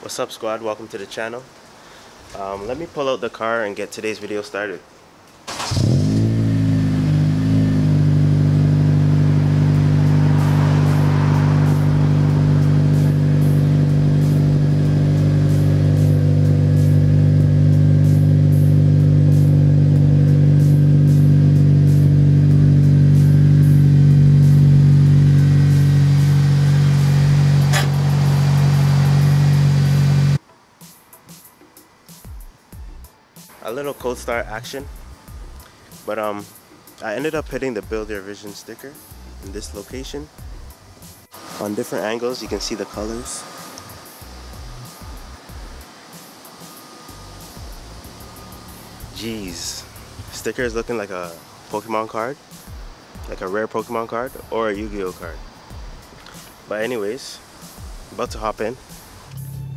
What's up, squad? Welcome to the channel. Let me pull out the car and get today's video started. A little cold start action, but I ended up hitting the Build Your Vision sticker in this location. On different angles you can see the colors. Jeez, sticker is looking like a Pokemon card, like a rare Pokemon card or a Yu-Gi-Oh card. But anyways, about to hop in.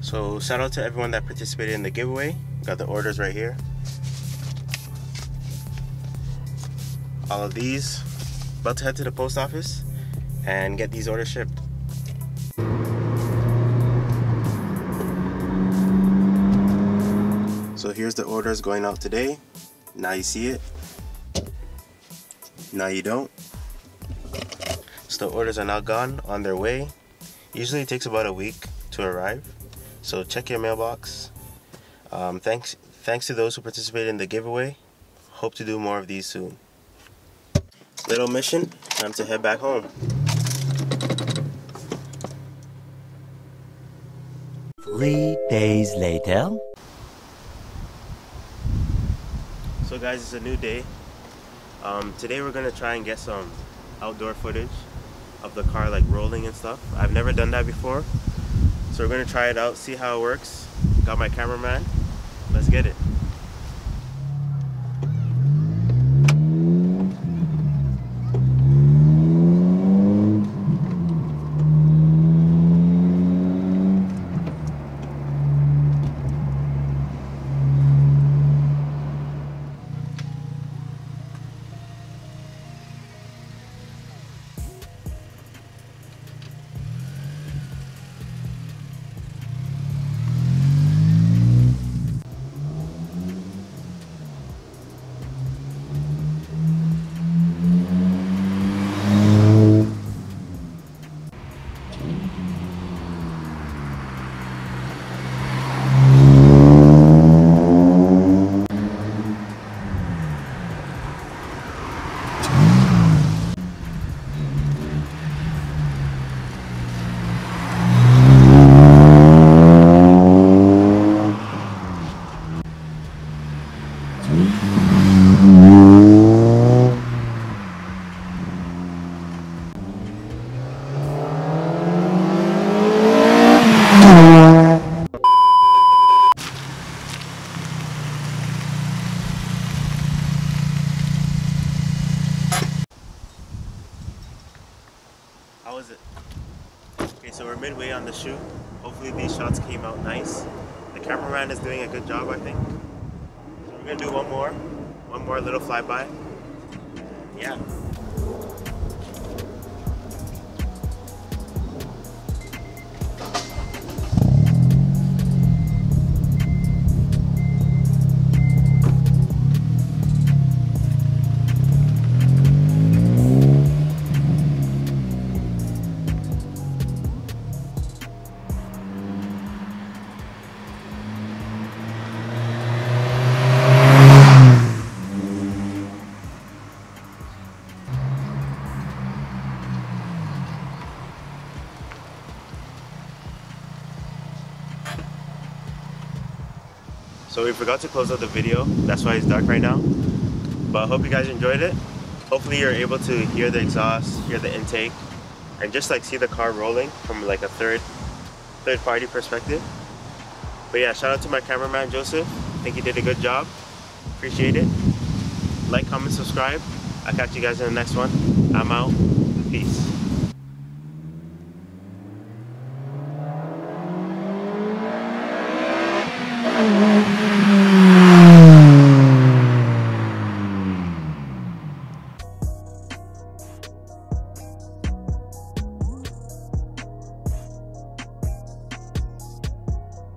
So shout out to everyone that participated in the giveaway. Got the orders right here. All of these. About to head to the post office and get these orders shipped. So here's the orders going out today. Now you see it. Now you don't. So the orders are now gone, on their way. Usually it takes about a week to arrive. So check your mailbox. Thanks to those who participated in the giveaway. Hope to do more of these soon. Little mission, time to head back home. 3 days later. So guys, it's a new day. Today we're gonna try and get some outdoor footage of the car like rolling and stuff. I've never done that before. So we're gonna try it out, see how it works. Got my cameraman. Let's get it. How was it? Okay, so we're midway on the shoot. Hopefully these shots came out nice. The cameraman is doing a good job, I think. So we're gonna do one more little flyby. Yeah. So we forgot to close out the video, that's why it's dark right now. But I hope you guys enjoyed it. Hopefully you're able to hear the exhaust, hear the intake, and just like see the car rolling from like a third party perspective. But yeah, shout out to my cameraman Joseph. I think he did a good job. Appreciate it. Like, comment, subscribe. I'll catch you guys in the next one. I'm out. Peace. Mm-hmm.